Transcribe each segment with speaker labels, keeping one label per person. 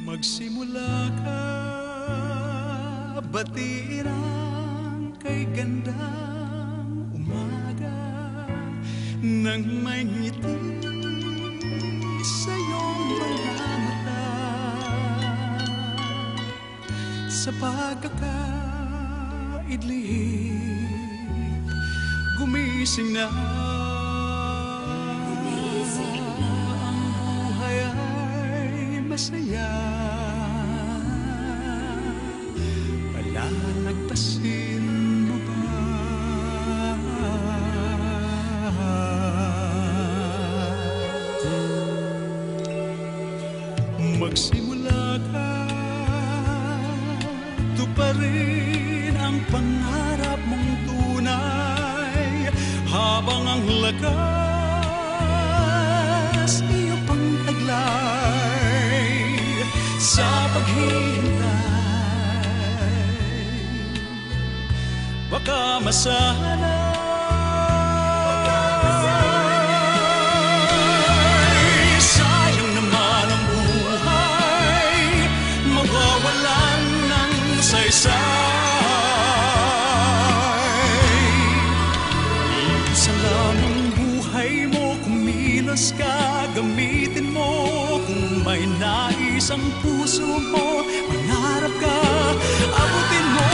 Speaker 1: Magsimula ka, batiin ang kay gandang umaga nang may ngiti sa iyong mga mata. Sa pagkakaidlip, gumising na. Ang buhay ay masaya. Palalagpasin mo ba? Magsimula ka, tuparin ang pangarap mong tunay habang ang lakas iyo pang taglay sa paghihintay. Baka masanay, sayang naman ang buhay, mawawalan ng saysay. Isa lang ang buhay mo, kumilos ka, gamitin mo. Kung may nais ang puso mo, mangarap ka, abutin mo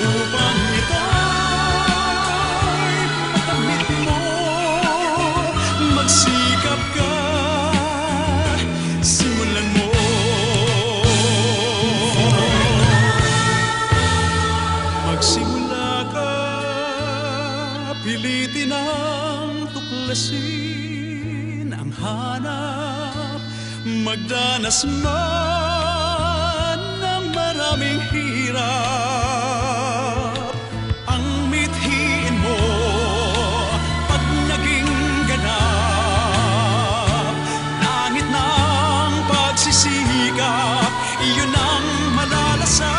Speaker 1: upang ito'y makamit mo. Magsikap ka, simulan mo. Magsimula ka, pilitin ang tuklasin ang hanap, magdanas man ng maraming hirap. Ang mithiin mo pag naging ganap, langit ng pagsisikap, iyon ang malalasap.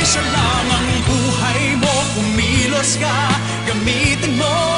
Speaker 1: Isa lang ang buhay mo, kumilos ka, gamitin mo.